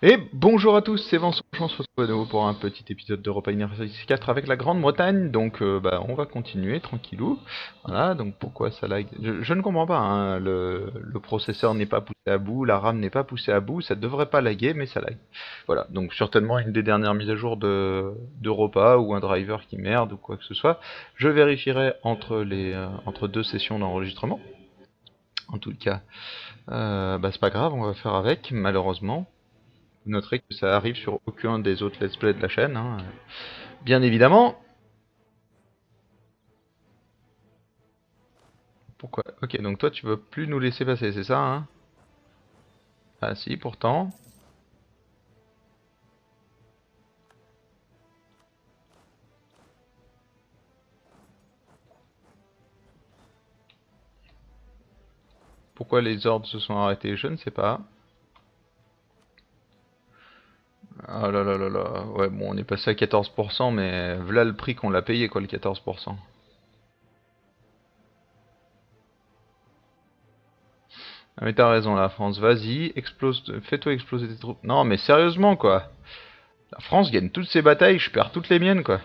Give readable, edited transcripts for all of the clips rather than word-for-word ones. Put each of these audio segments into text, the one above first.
Et bonjour à tous, c'est Vincent, on se retrouve à nouveau pour un petit épisode d'Europa Universalis 4 avec la Grande-Bretagne, donc on va continuer tranquillou. Voilà, donc pourquoi ça lag? Je ne comprends pas, hein, le processeur n'est pas poussé à bout, la RAM n'est pas poussée à bout, ça devrait pas laguer, mais ça lag. Voilà, donc certainement une des dernières mises à jour d'Europa ou un driver qui merde ou quoi que ce soit. Je vérifierai entre deux sessions d'enregistrement. En tout cas, c'est pas grave, on va faire avec, malheureusement. Vous noterez que ça arrive sur aucun des autres let's play de la chaîne, hein. Bien évidemment. Pourquoi? Ok, donc toi tu veux plus nous laisser passer, c'est ça, hein? Ah si, pourtant. Pourquoi les ordres se sont arrêtés? Je ne sais pas. Ah là là là là. Ouais, bon, on est passé à 14%, mais voilà le prix qu'on l'a payé, quoi, le 14%. Ah mais t'as raison, la France, vas-y, explose, fais-toi exploser tes troupes. Non, mais sérieusement, quoi. La France gagne toutes ses batailles, je perds toutes les miennes, quoi.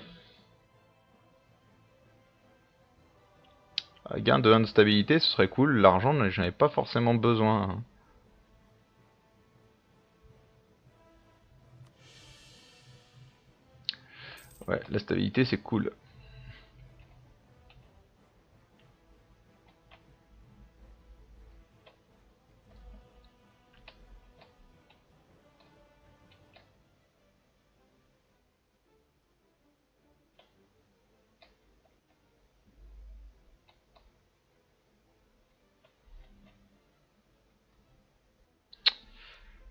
Un gain de instabilité, ce serait cool. L'argent, j'en ai pas forcément besoin, hein. Ouais, la stabilité, c'est cool.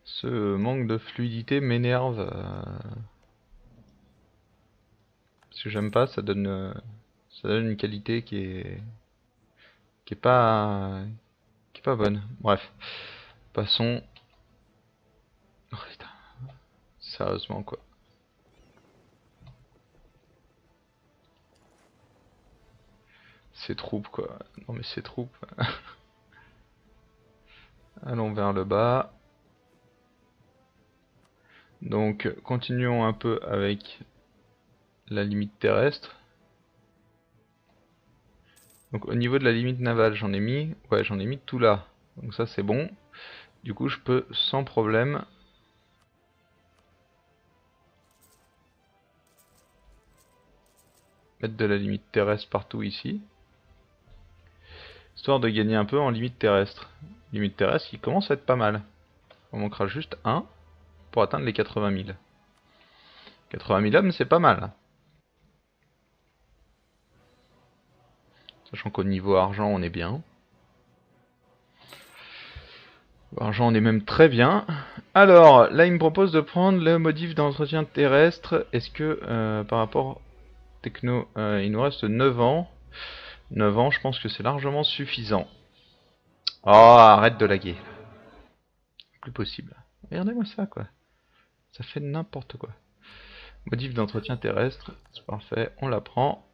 Ce manque de fluidité m'énerve. Parce que j'aime pas, ça donne une qualité qui est pas, qui est pas bonne. Bref, passons. Oh, putain, sérieusement quoi. Ces troupes quoi. Non mais ces troupes. Allons vers le bas. Donc continuons un peu avec la limite terrestre. Donc au niveau de la limite navale, j'en ai mis tout là. Donc ça c'est bon. Du coup je peux sans problème mettre de la limite terrestre partout ici. Histoire de gagner un peu en limite terrestre. Limite terrestre qui commence à être pas mal. On manquera juste un pour atteindre les 80 000. 80 000 hommes, c'est pas mal. Sachant qu'au niveau argent, on est bien. Argent, on est même très bien. Alors, là, il me propose de prendre le modif d'entretien terrestre. Est-ce que, par rapport techno, il nous reste 9 ans. 9 ans, je pense que c'est largement suffisant. Oh, arrête de laguer. Plus possible. Regardez-moi ça, quoi. Ça fait n'importe quoi. Modif d'entretien terrestre, c'est parfait. On la prend.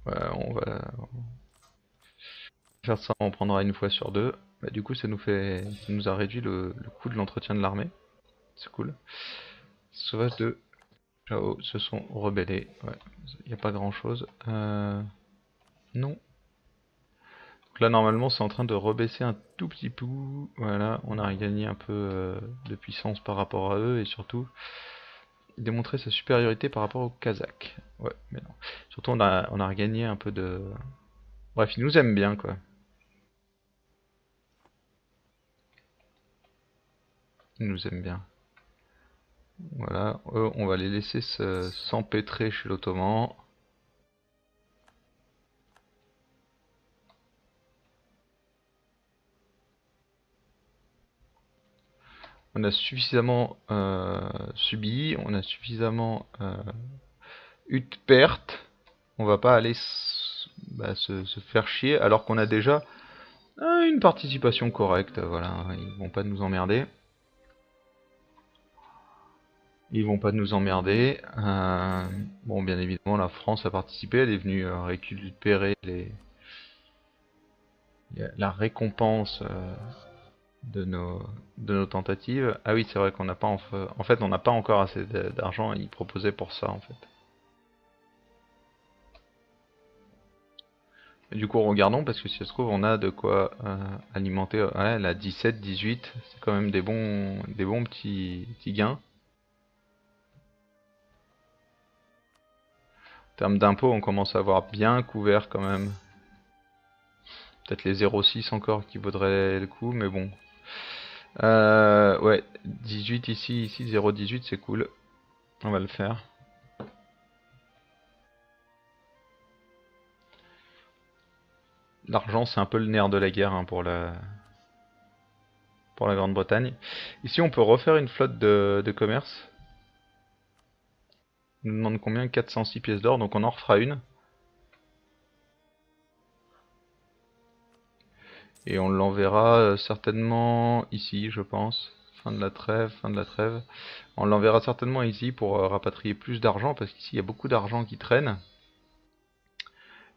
Ouais, on va faire ça, on prendra une fois sur deux. Bah, du coup, ça nous a réduit le coût de l'entretien de l'armée. C'est cool. Sauvage de Chao se sont rebellés. Ouais, il n'y a pas grand chose. Non. Donc là, normalement, c'est en train de rebaisser un tout petit peu. Voilà, on a regagné un peu de puissance par rapport à eux et surtout démontrer sa supériorité par rapport aux Kazakhs. Ouais, mais non. Surtout, on a regagné un peu de. Bref, ils nous aiment bien, quoi. Ils nous aiment bien. Voilà, eux, on va les laisser s'empêtrer chez l'Ottoman. On a suffisamment subi, on a suffisamment eu de pertes. On va pas aller se faire chier alors qu'on a déjà une participation correcte. Voilà, ils vont pas nous emmerder. Ils vont pas nous emmerder. Bon, bien évidemment, la France a participé. Elle est venue récupérer la récompense de nos tentatives. Ah oui, c'est vrai qu'on n'a pas en fait on n'a pas encore assez d'argent. Ils proposaient pour ça en fait. Et du coup, regardons parce que si ça se trouve, on a de quoi alimenter. Ouais, la 17, 18, c'est quand même des bons petits gains. En termes d'impôts, on commence à avoir bien couvert quand même. Peut-être les 0,6 encore qui vaudraient le coup, mais bon. Ouais, 18 ici 0,18 c'est cool. On va le faire. L'argent c'est un peu le nerf de la guerre hein, pour la Grande-Bretagne. Ici on peut refaire une flotte de commerce. On nous demande combien? 406 pièces d'or, donc on en refera une. Et on l'enverra certainement ici, je pense. Fin de la trêve, fin de la trêve. On l'enverra certainement ici pour rapatrier plus d'argent, parce qu'ici il y a beaucoup d'argent qui traîne.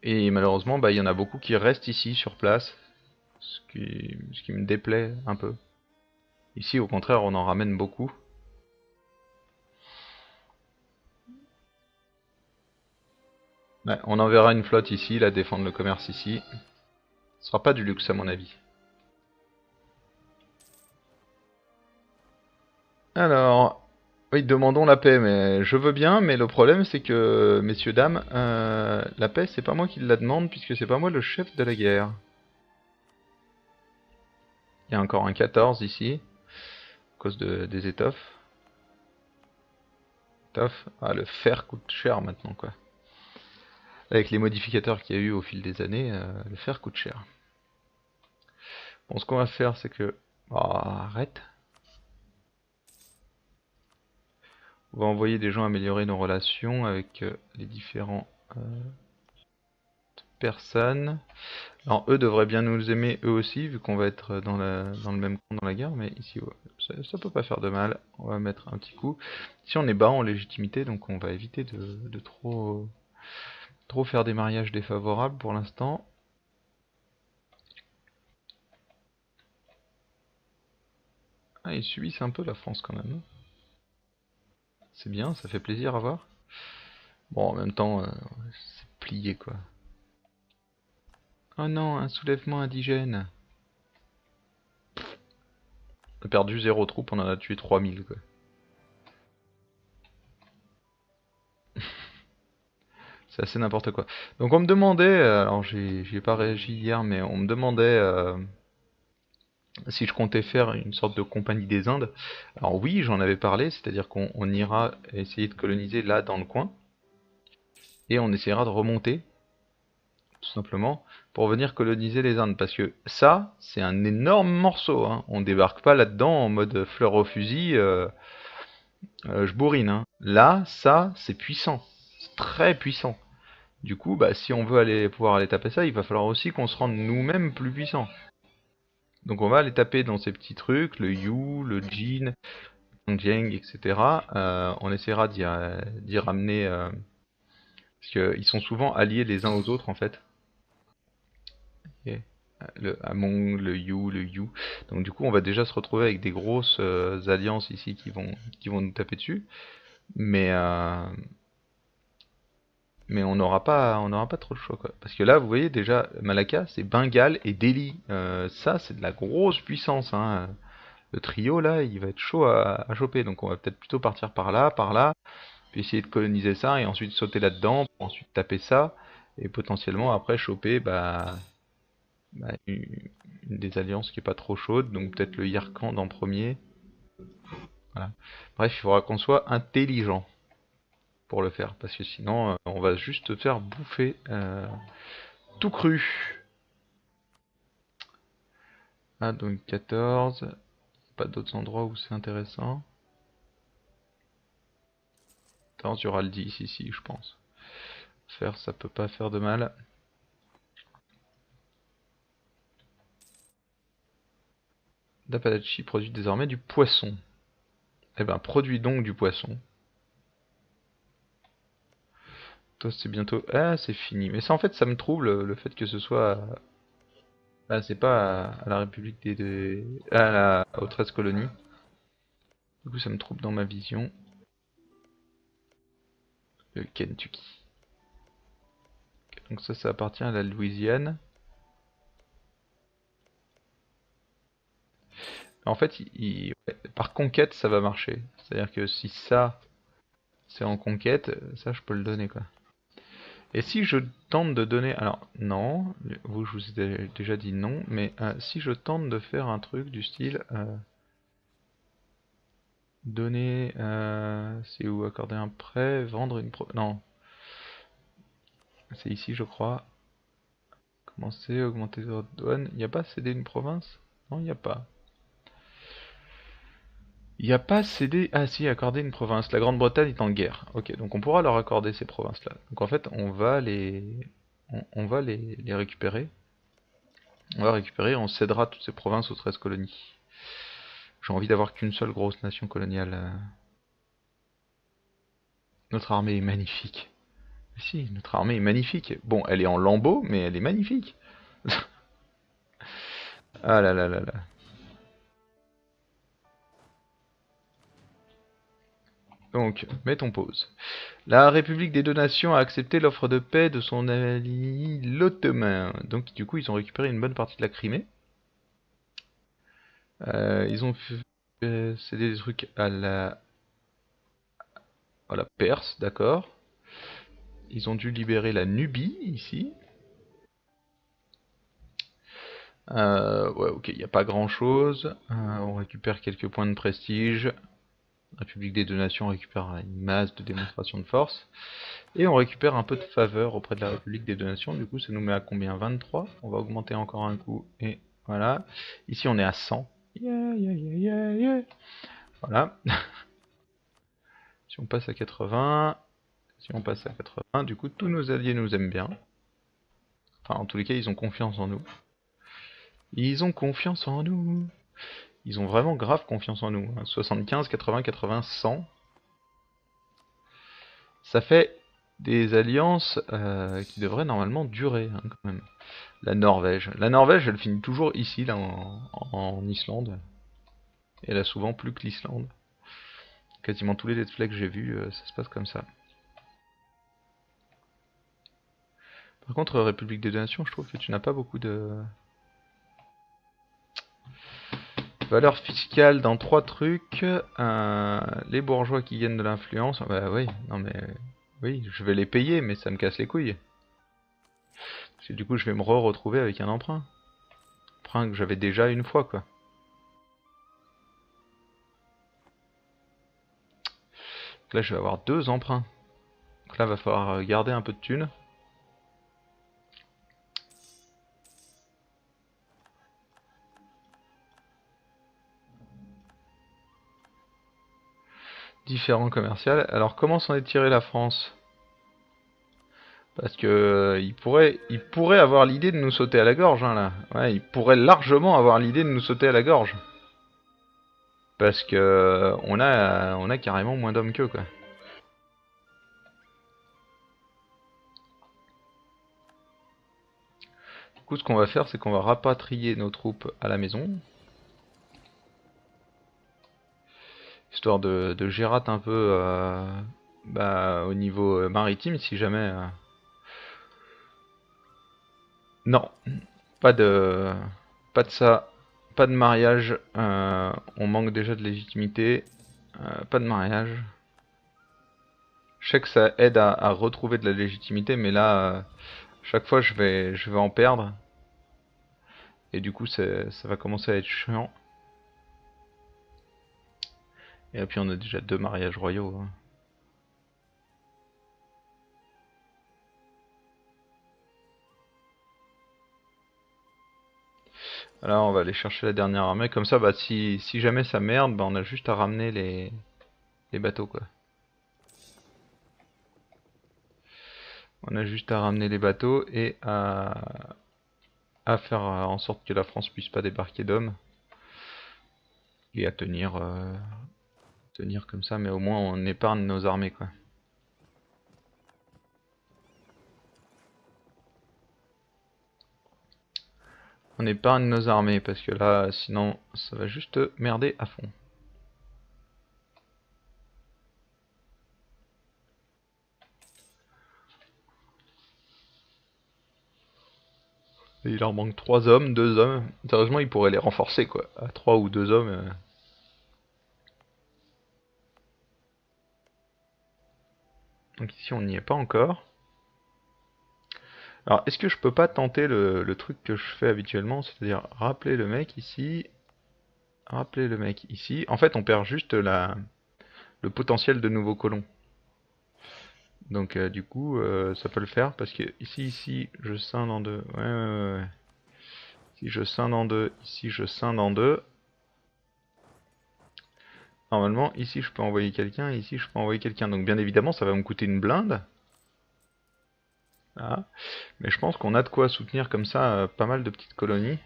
Et malheureusement, bah, il y en a beaucoup qui restent ici, sur place. Ce qui me déplaît un peu. Ici, au contraire, on en ramène beaucoup. Ouais, on enverra une flotte ici, là, défendre le commerce ici. Ce sera pas du luxe à mon avis. Alors, oui, demandons la paix, mais je veux bien, mais le problème c'est que, messieurs, dames, la paix c'est pas moi qui la demande, puisque c'est pas moi le chef de la guerre. Il y a encore un 14 ici, à cause des étoffes. Ah, le fer coûte cher maintenant, quoi. Avec les modificateurs qu'il y a eu au fil des années, le fer coûte cher. Bon, ce qu'on va faire, c'est que... Oh, arrête. On va envoyer des gens améliorer nos relations avec les différents personnes. Alors eux devraient bien nous aimer eux aussi, vu qu'on va être dans le même camp dans la guerre, mais ici ouais, ça peut pas faire de mal. On va mettre un petit coup. Ici on est bas en légitimité, donc on va éviter de trop faire des mariages défavorables pour l'instant. Ah, ils subissent un peu la France quand même. C'est bien, ça fait plaisir à voir. Bon, en même temps, c'est plié quoi. Oh non, un soulèvement indigène. On a perdu 0 troupes, on en a tué 3000 quoi. C'est assez n'importe quoi. Donc on me demandait, alors j'y ai pas réagi hier, mais on me demandait si je comptais faire une sorte de compagnie des Indes. Alors oui, j'en avais parlé, c'est-à-dire qu'on ira essayer de coloniser là dans le coin, et on essaiera de remonter, tout simplement, pour venir coloniser les Indes, parce que ça, c'est un énorme morceau, hein. On débarque pas là-dedans en mode fleur au fusil, je bourrine, hein. Là, ça, c'est puissant, c'est très puissant. Du coup, bah, si on veut pouvoir aller taper ça, il va falloir aussi qu'on se rende nous-mêmes plus puissants. Donc on va aller taper dans ces petits trucs, le Yu, le Jin, le Jeng, etc. On essaiera d'y ramener, parce qu'ils sont souvent alliés les uns aux autres en fait. Et, le Among, le Yu. Donc du coup on va déjà se retrouver avec des grosses alliances ici qui vont nous taper dessus. Mais on n'aura pas trop le choix quoi. Parce que là, vous voyez déjà, Malacca, c'est Bengale et Delhi. Ça, c'est de la grosse puissance, hein. Le trio là, il va être chaud à choper. Donc on va peut-être plutôt partir par là, puis essayer de coloniser ça et ensuite sauter là-dedans, pour ensuite taper ça et potentiellement après choper une des alliances qui est pas trop chaude. Donc peut-être le Yarkand en premier. Voilà. Bref, il faudra qu'on soit intelligent pour le faire, parce que sinon on va juste se faire bouffer tout cru. Ah, donc 14. Pas d'autres endroits où c'est intéressant. 14, il y aura le 10 ici, je pense. Faire, ça peut pas faire de mal. Dapalachi produit désormais du poisson. Eh ben, produit donc du poisson. Toi, c'est bientôt... Ah, c'est fini. Mais ça, en fait, ça me trouble, le fait que ce soit Là, c'est pas à la République aux 13 colonies. Du coup, ça me trouble dans ma vision. Le Kentucky. Donc ça appartient à la Louisiane. En fait, ouais, par conquête, ça va marcher. C'est-à-dire que si ça, c'est en conquête, ça, je peux le donner, quoi. Et si je tente de donner... Alors, non, vous, je vous ai déjà dit non, mais si je tente de faire un truc du style... donner... c'est où accorder un prêt, vendre une... Non, c'est ici, je crois. Commencer, augmenter les droits de douane. Il n'y a pas céder une province? Non, il n'y a pas. Il n'y a pas cédé... Ah si, accorder une province. La Grande-Bretagne est en guerre. Ok, donc on pourra leur accorder ces provinces-là. Donc en fait, on va on va les récupérer. On va récupérer, on cédera toutes ces provinces aux 13 colonies. J'ai envie d'avoir qu'une seule grosse nation coloniale. Notre armée est magnifique. Si, notre armée est magnifique. Bon, elle est en lambeaux, mais elle est magnifique. Ah là là là là. Donc, mettons pause. La République des deux Nations a accepté l'offre de paix de son ami l'Ottoman. Donc, du coup, ils ont récupéré une bonne partie de la Crimée. Ils ont cédé des trucs à la Perse, d'accord. Ils ont dû libérer la Nubie, ici. Ouais, ok, il n'y a pas grand-chose. On récupère quelques points de prestige. République des deux Nations récupère une masse de démonstration de force. Et on récupère un peu de faveur auprès de la République des deux Nations. Du coup, ça nous met à combien? 23. On va augmenter encore un coup. Et voilà. Ici, on est à 100. Yeah, yeah, yeah, yeah, yeah. Voilà. Si on passe à 80... Si on passe à 80, du coup, tous nos alliés nous aiment bien. Enfin, en tous les cas, ils ont confiance en nous. Ils ont confiance en nous. Ils ont vraiment grave confiance en nous. 75, 80, 80, 100. Ça fait des alliances qui devraient normalement durer, hein, quand même. La Norvège. La Norvège, elle finit toujours ici, là, en Islande. Et elle a souvent plus que l'Islande. Quasiment tous les let's play que j'ai vus, ça se passe comme ça. Par contre, République des deux Nations, je trouve que tu n'as pas beaucoup de valeur fiscale dans trois trucs. Les bourgeois qui gagnent de l'influence. Bah oui, non mais... Oui, je vais les payer, mais ça me casse les couilles. Parce que du coup, je vais me retrouver avec un emprunt. Emprunt que j'avais déjà une fois, quoi. Donc là, je vais avoir deux emprunts. Donc là, va falloir garder un peu de thunes. Différents commercial. Alors, comment s'en est tiré la France? Parce que il pourrait avoir l'idée de nous sauter à la gorge, hein, là. Ouais, il pourrait largement avoir l'idée de nous sauter à la gorge. Parce que on a carrément moins d'hommes qu'eux, quoi. Du coup, ce qu'on va faire, c'est qu'on va rapatrier nos troupes à la maison. Histoire de gérate un peu bah, au niveau maritime, si jamais... Non, pas de... Pas de ça. Pas de mariage. On manque déjà de légitimité. Pas de mariage. Je sais que ça aide à retrouver de la légitimité, mais là, chaque fois, je vais en perdre. Et du coup, ça va commencer à être chiant. Et puis, on a déjà deux mariages royaux, hein. Alors, on va aller chercher la dernière armée. Comme ça, bah, si jamais ça merde, bah, on a juste à ramener les bateaux, quoi. On a juste à ramener les bateaux et à faire en sorte que la France puisse pas débarquer d'hommes. Et à tenir comme ça, mais au moins on épargne nos armées, quoi. On épargne nos armées parce que là, sinon, ça va juste merder à fond. Et il leur manque 3 hommes, 2 hommes. Sérieusement, ils pourraient les renforcer quoi. À 3 ou 2 hommes. Donc ici, on n'y est pas encore. Alors, est-ce que je peux pas tenter le truc que je fais habituellement, c'est-à-dire rappeler le mec ici, rappeler le mec ici. En fait, on perd juste le potentiel de nouveaux colons. Donc, du coup, ça peut le faire parce que ici, je scinde en deux. Ouais. Si je scinde en deux, ici, je scinde en deux. Normalement, ici, je peux envoyer quelqu'un, ici, je peux envoyer quelqu'un. Donc, bien évidemment, ça va me coûter une blinde. Là. Mais je pense qu'on a de quoi soutenir comme ça pas mal de petites colonies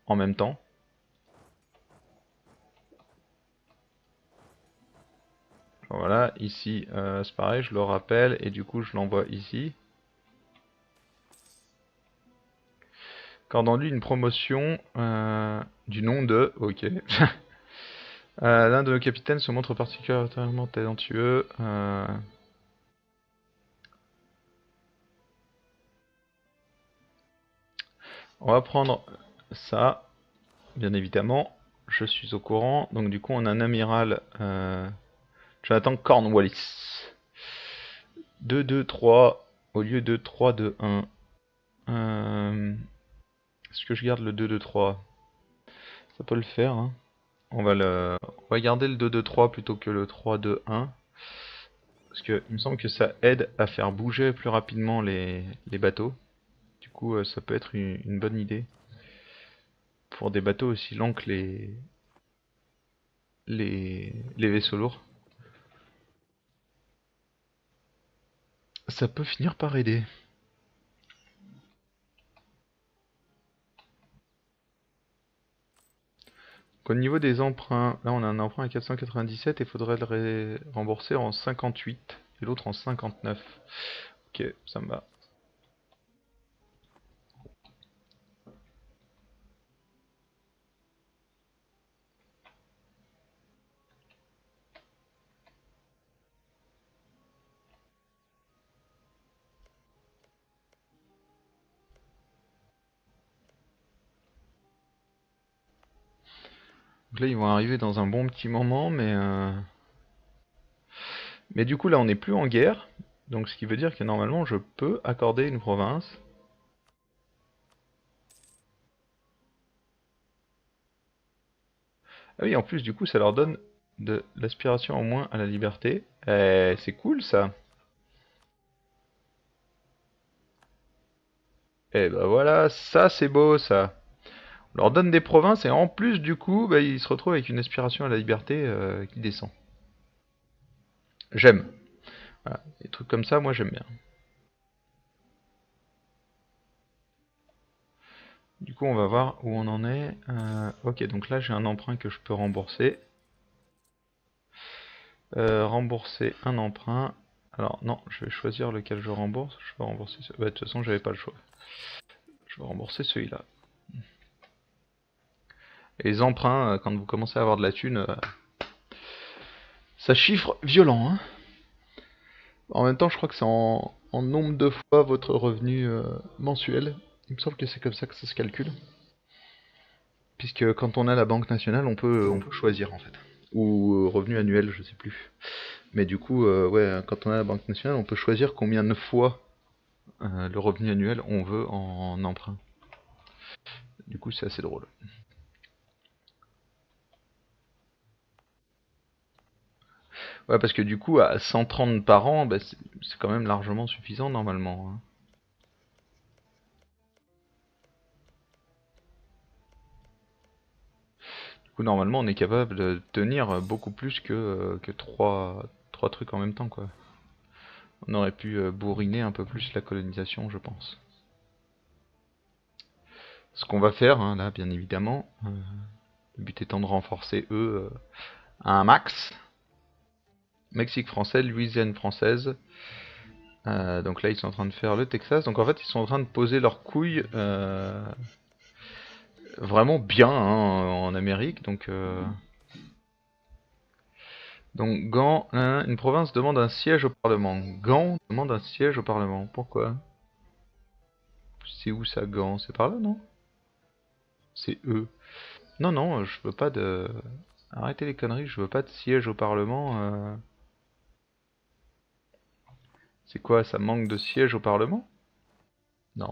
en même temps. Voilà, ici c'est pareil, je le rappelle et du coup je l'envoie ici. Accordant lui une promotion du nom de... Ok. L'un de nos capitaines se montre particulièrement talentueux. On va prendre ça, bien évidemment. Je suis au courant. Donc du coup on a un amiral Jonathan Cornwallis. 2-2-3 au lieu de 3-2-1. Est-ce que je garde le 2-2-3? Ça peut le faire, hein. On va garder le 2-2-3 plutôt que le 3-2-1. Parce que il me semble que ça aide à faire bouger plus rapidement les bateaux. Du coup, ça peut être une bonne idée. Pour des bateaux aussi longs que les vaisseaux lourds. Ça peut finir par aider. Au niveau des emprunts, là on a un emprunt à 497 et il faudrait le rembourser en 58 et l'autre en 59. Ok, ça me va. Donc là ils vont arriver dans un bon petit moment, mais du coup là on n'est plus en guerre. Donc ce qui veut dire que normalement je peux accorder une province. Ah oui, en plus, du coup, ça leur donne de l'aspiration en moins à la liberté. C'est cool, ça. Eh ben voilà, ça c'est beau, ça. On leur donne des provinces et en plus, du coup, bah, ils se retrouvent avec une aspiration à la liberté qui descend. J'aime. Voilà. Des trucs comme ça, moi j'aime bien. Du coup, on va voir où on en est. Ok, donc là j'ai un emprunt que je peux rembourser. Rembourser un emprunt. Alors non, je vais choisir lequel je rembourse. Je vais rembourser ce... Bah, de toute façon, j'avais pas le choix. Je vais rembourser celui-là. Et les emprunts, quand vous commencez à avoir de la thune, ça chiffre violent, hein. En même temps, je crois que c'est en nombre de fois votre revenu mensuel. Il me semble que c'est comme ça que ça se calcule. Puisque quand on a la Banque nationale, on peut choisir en fait. Ou revenu annuel, je sais plus. Mais du coup, ouais, quand on a la Banque nationale, on peut choisir combien de fois le revenu annuel on veut en emprunt. Du coup, c'est assez drôle. Ouais, parce que du coup, à 130 par an, bah, c'est quand même largement suffisant normalement, hein. Du coup, normalement, on est capable de tenir beaucoup plus que 3 trucs en même temps, quoi. On aurait pu bourriner un peu plus la colonisation, je pense. Ce qu'on va faire, hein, là, bien évidemment, le but étant de renforcer eux à un max. Mexique français, Louisiane française. Donc là, ils sont en train de faire le Texas. Donc en fait, ils sont en train de poser leurs couilles vraiment bien hein, en Amérique. Donc Gand, une province demande un siège au Parlement. Gand demande un siège au Parlement. Pourquoi? C'est où ça, Gand? C'est par là, non? C'est eux. Non, non, je veux pas de... Arrêtez les conneries, je veux pas de siège au Parlement. C'est quoi, ça manque de siège au Parlement? Non.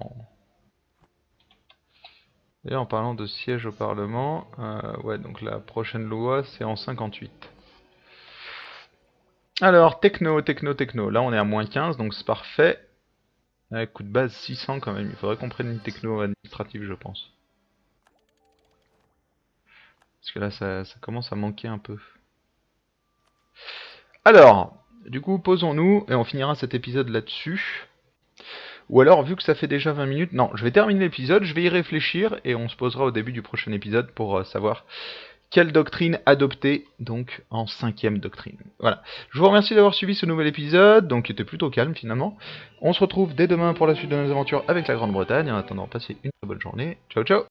Et en parlant de siège au Parlement, ouais, donc la prochaine loi, c'est en 58. Alors, techno, techno, techno. Là, on est à moins 15, donc c'est parfait. Coût de base 600 quand même. Il faudrait qu'on prenne une techno administrative, je pense. Parce que là, ça commence à manquer un peu. Alors, du coup, posons-nous et on finira cet épisode là-dessus. Ou alors, vu que ça fait déjà 20 minutes, non, je vais terminer l'épisode, je vais y réfléchir et on se posera au début du prochain épisode pour savoir quelle doctrine adopter, donc en 5ème doctrine. Voilà. Je vous remercie d'avoir suivi ce nouvel épisode, donc qui était plutôt calme finalement. On se retrouve dès demain pour la suite de nos aventures avec la Grande-Bretagne. En attendant, passez une très bonne journée. Ciao, ciao!